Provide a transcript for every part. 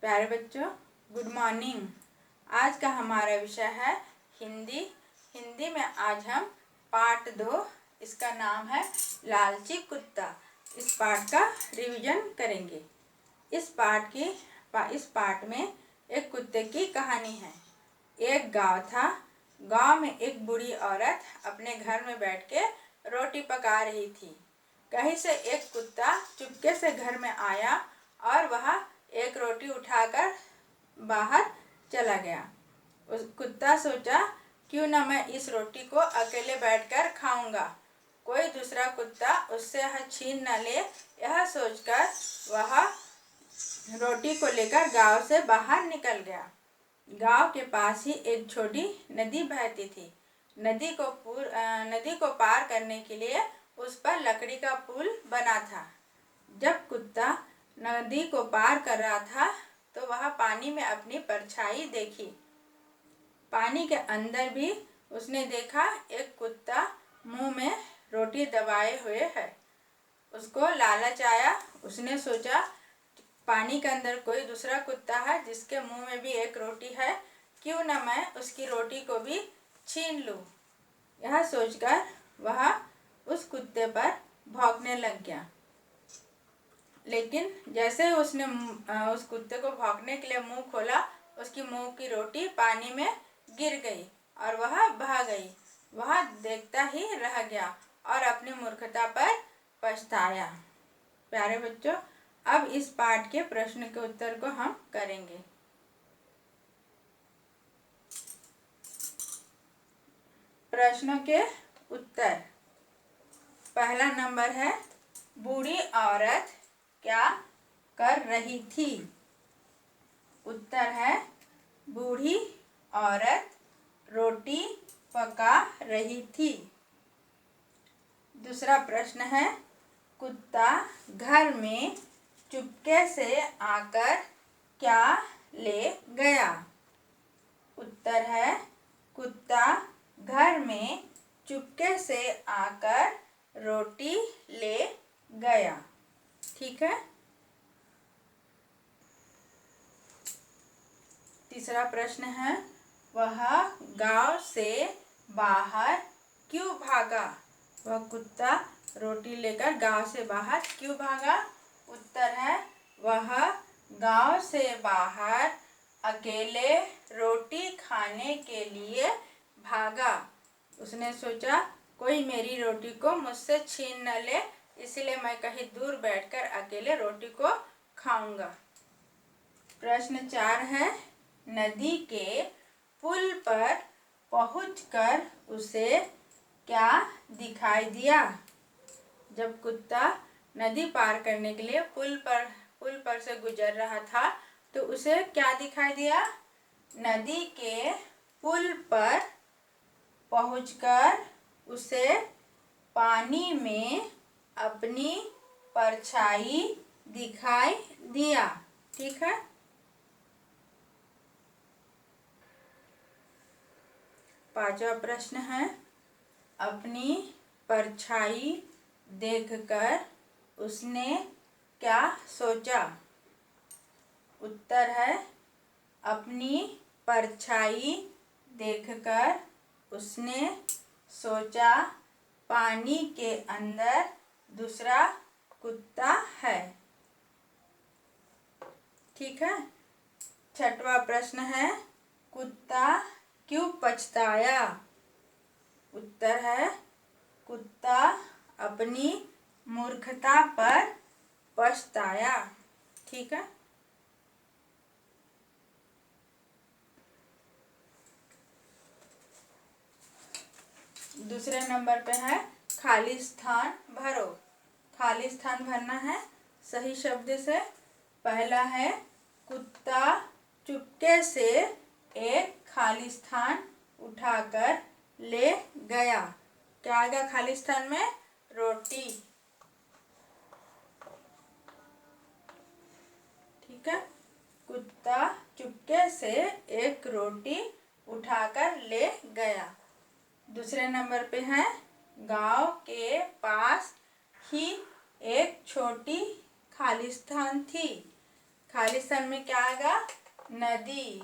प्यारे बच्चों, good morning. आज का हमारा विषय है हिंदी। हिंदी में आज हम पाठ 2, इसका नाम है लालची कुत्ता। इस पाठ का रिवीजन करेंगे। इस पाठ में एक कुत्ते की कहानी है। एक गांव था। गांव में एक बूढ़ी औरत अपने घर में बैठ के रोटी पका रही थी। कहीं से एक कुत्ता चुपके से घर में आया और वह एक रोटी उठाकर बाहर चला गया। उस कुत्ता सोचा, क्यों न मैं इस रोटी को अकेले बैठकर खाऊंगा, कोई दूसरा कुत्ता उससे यह छीन न ले। यह सोचकर वह रोटी को लेकर गांव से बाहर निकल गया। गांव के पास ही एक छोटी नदी बहती थी। नदी को पार करने के लिए उस पर लकड़ी का पुल बना था। जब कुत्ता नदी को पार कर रहा था तो वह पानी में अपनी परछाई देखी। पानी के अंदर भी उसने देखा एक कुत्ता मुंह में रोटी दबाए हुए है। उसको लालच आया। उसने सोचा, पानी के अंदर कोई दूसरा कुत्ता है जिसके मुंह में भी एक रोटी है, क्यों न मैं उसकी रोटी को भी छीन लूं। यह सोचकर वह उस कुत्ते पर भौंकने लग गया। लेकिन जैसे ही उसने उस कुत्ते को भौंकने के लिए मुंह खोला, उसकी मुंह की रोटी पानी में गिर गई और वह बह गई। वह देखता ही रह गया और अपनी मूर्खता पर पछताया। प्यारे बच्चों, अब इस पाठ के प्रश्न के उत्तर को हम करेंगे। प्रश्नों के उत्तर। पहला नंबर है, बूढ़ी औरत क्या कर रही थी? उत्तर है, बूढ़ी औरत रोटी पका रही थी। दूसरा प्रश्न है, कुत्ता घर में चुपके से आकर क्या ले गया? उत्तर है, कुत्ता घर में चुपके से आकर रोटी ले गया। ठीक है। तीसरा प्रश्न है, वह गांव से बाहर क्यों भागा? वह कुत्ता रोटी लेकर गांव से बाहर क्यों भागा? उत्तर है, वह गांव से बाहर अकेले रोटी खाने के लिए भागा। उसने सोचा, कोई मेरी रोटी को मुझसे छीन न ले, इसलिए मैं कहीं दूर बैठकर अकेले रोटी को खाऊंगा। प्रश्न 4 है, नदी के पुल पर पहुंचकर उसे क्या दिखाई दिया? जब कुत्ता नदी पार करने के लिए पुल पर से गुजर रहा था तो उसे क्या दिखाई दिया? नदी के पुल पर पहुंचकर उसे पानी में अपनी परछाई दिखाई दिया। ठीक है। पांचवा प्रश्न है, अपनी परछाई देखकर उसने क्या सोचा? उत्तर है, अपनी परछाई देखकर उसने सोचा, पानी के अंदर दूसरा कुत्ता है। ठीक है। छठवां प्रश्न है, कुत्ता क्यों पछताया? उत्तर है, कुत्ता अपनी मूर्खता पर पछताया। ठीक है। दूसरे नंबर पे है, खाली स्थान भरो। खाली स्थान भरना है सही शब्द से। पहला है, कुत्ता चुपके से एक खाली स्थान उठाकर ले गया। क्या आएगा खाली स्थान में? रोटी। ठीक है। कुत्ता चुपके से एक रोटी उठाकर ले गया। दूसरे नंबर पे है, गांव के पास ही एक छोटी खाली स्थान थी। खालिस्तान में क्या आएगा? नदी।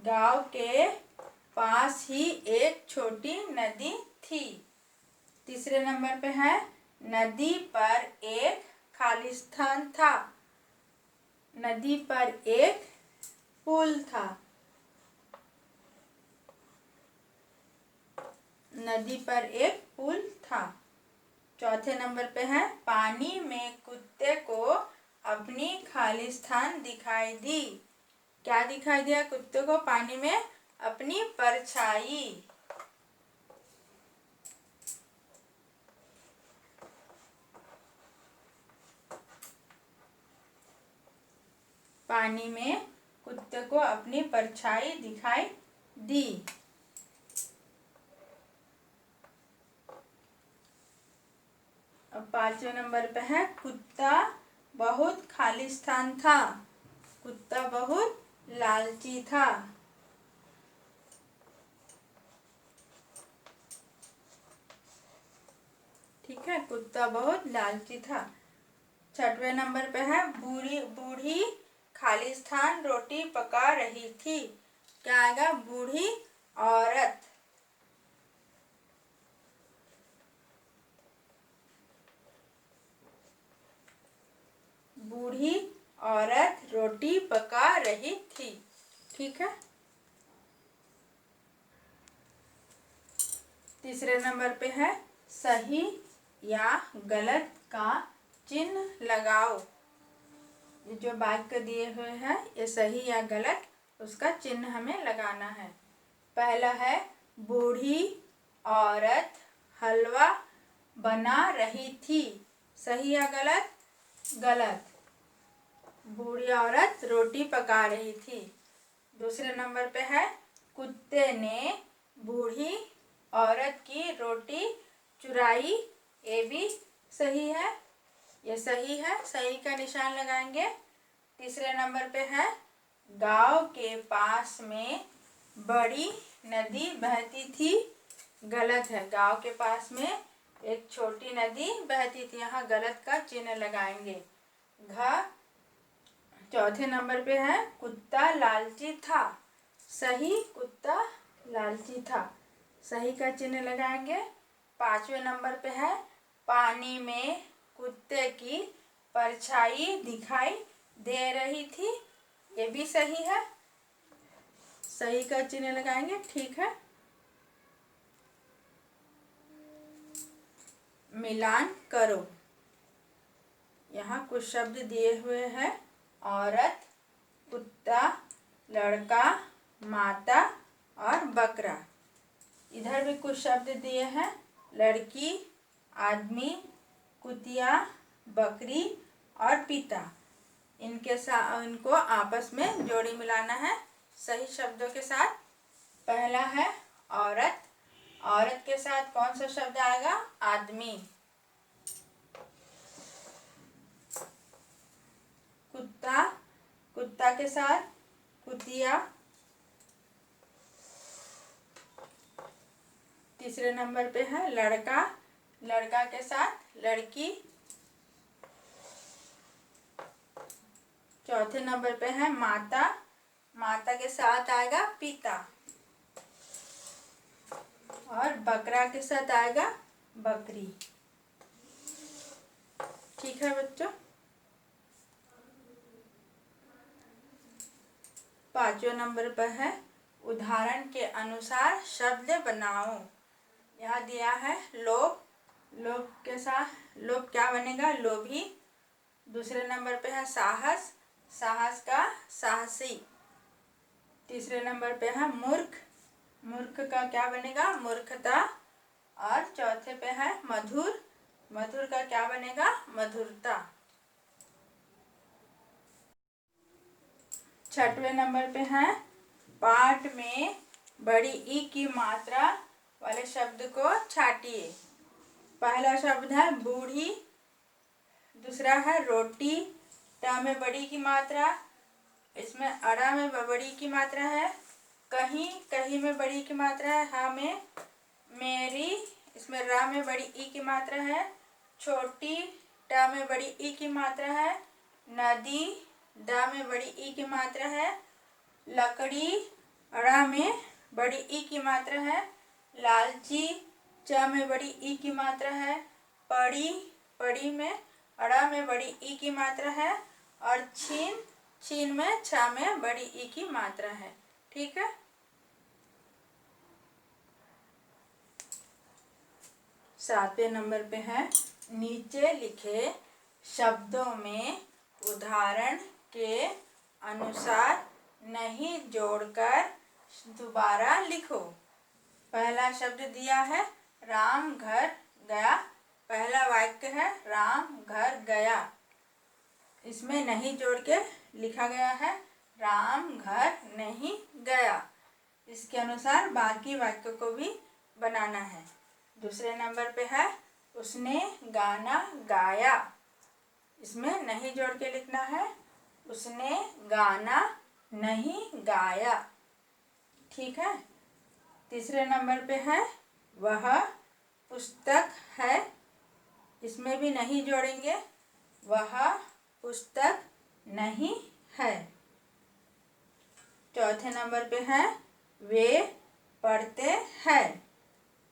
गांव के पास ही एक छोटी नदी थी। तीसरे नंबर पे है नदी पर एक खालिस्तान था। नदी पर एक पुल था। नदी पर एक पुल था। चौथे नंबर पे है पानी में कुत्ते को अपनी खालिस्तान दिखाई दी। क्या दिखाई दिया कुत्ते को? पानी में अपनी परछाई। पानी में कुत्ते को अपनी परछाई दिखाई दी। अब पांचवें नंबर पे है कुत्ता बहुत खालिस्तान था। कुत्ता बहुत लालची था। ठीक है, कुत्ता बहुत लालची था। छठवें नंबर पे है बूढ़ी खालिस्तान रोटी पका रही थी। क्या आएगा? बूढ़ी औरत। बूढ़ी औरत रोटी पका रही थी। ठीक है। तीसरे नंबर पे है सही या गलत का चिन्ह लगाओ। ये जो वाक्य दिए हुए हैं ये सही या गलत उसका चिन्ह हमें लगाना है। पहला है बूढ़ी औरत हलवा बना रही थी। सही या गलत? गलत। बूढ़ी औरत रोटी पका रही थी। दूसरे नंबर पे है कुत्ते ने बूढ़ी औरत की रोटी चुराई। ये भी सही है। ये सही है, सही का निशान लगाएंगे। तीसरे नंबर पे है गांव के पास में बड़ी नदी बहती थी। गलत है। गांव के पास में एक छोटी नदी बहती थी। यहाँ गलत का चिन्ह लगाएंगे। चौथे नंबर पे है कुत्ता लालची था। सही, कुत्ता लालची था। सही का चिन्ह लगाएंगे। पांचवें नंबर पे है पानी में कुत्ते की परछाई दिखाई दे रही थी। ये भी सही है। सही का चिन्ह लगाएंगे। ठीक है। मिलान करो। यहाँ कुछ शब्द दिए हुए हैं। औरत, कुत्ता, लड़का, माता और बकरा। इधर भी कुछ शब्द दिए हैं। लड़की, आदमी, कुतिया, बकरी और पिता। इनको आपस में जोड़ी मिलाना है सही शब्दों के साथ। पहला है औरत। औरत के साथ कौन सा शब्द आएगा? आदमी। कुत्ता, कुत्ता के साथ कुतिया। तीसरे नंबर पे है लड़का। लड़का के साथ लड़की। चौथे नंबर पे है माता। माता के साथ आएगा पिता। और बकरा के साथ आएगा बकरी। ठीक है बच्चों। पांचवें नंबर पर है उदाहरण के अनुसार शब्द बनाओ। यहाँ दिया है लोभ। लोभ के साथ लोभ क्या बनेगा? लोभी। दूसरे नंबर पे है साहस। साहस का साहसी। तीसरे नंबर पे है मूर्ख। मूर्ख का क्या बनेगा? मूर्खता। और चौथे पे है मधुर। मधुर का क्या बनेगा? मधुरता। छठवें नंबर पे है पाठ में बड़ी ई की मात्रा वाले शब्द को छाटिए। पहला शब्द है बूढ़ी। दूसरा है रोटी। ट में बड़ी की मात्रा। इसमें अड़ा में बड़ी की मात्रा है। कहीं, कहीं में बड़ी की मात्रा है। हा में मेरी। इसमें रा में बड़ी ई की मात्रा है। छोटी। ट में बड़ी ई की मात्रा है। नदी, द में बड़ी ई की मात्रा है। लकड़ी, ड़ में बड़ी ई की मात्रा है। लालची, च में बड़ी ई की मात्रा है। पड़ी, पड़ी में ड़ में बड़ी ई की मात्रा है। और छीन, छीन में छ में बड़ी ई की मात्रा है। ठीक है। 7वें नंबर पे है, नीचे लिखे शब्दों में उदाहरण के अनुसार नहीं जोड़कर दोबारा लिखो। पहला शब्द दिया है राम घर गया। पहला वाक्य है राम घर गया। इसमें नहीं जोड़ के लिखा गया है राम घर नहीं गया। इसके अनुसार बाकी वाक्य को भी बनाना है। दूसरे नंबर पे है उसने गाना गाया। इसमें नहीं जोड़ के लिखना है उसने गाना नहीं गाया। ठीक है। तीसरे नंबर पे है वह पुस्तक है। इसमें भी नहीं जोड़ेंगे, वह पुस्तक नहीं है। चौथे नंबर पे है वे पढ़ते हैं।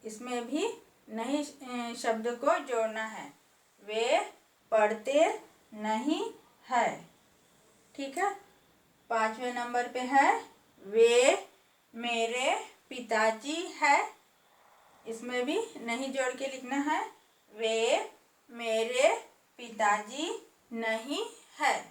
इसमें भी नहीं शब्द को जोड़ना है, वे पढ़ते नहीं है। ठीक है। 5वें नंबर पे है वे मेरे पिताजी है। इसमें भी नहीं जोड़ के लिखना है, वे मेरे पिताजी नहीं है।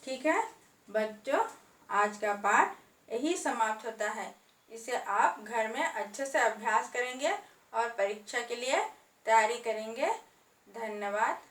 ठीक है बच्चों, आज का पाठ यही समाप्त होता है। इसे आप घर में अच्छे से अभ्यास करेंगे और परीक्षा के लिए तैयारी करेंगे। धन्यवाद।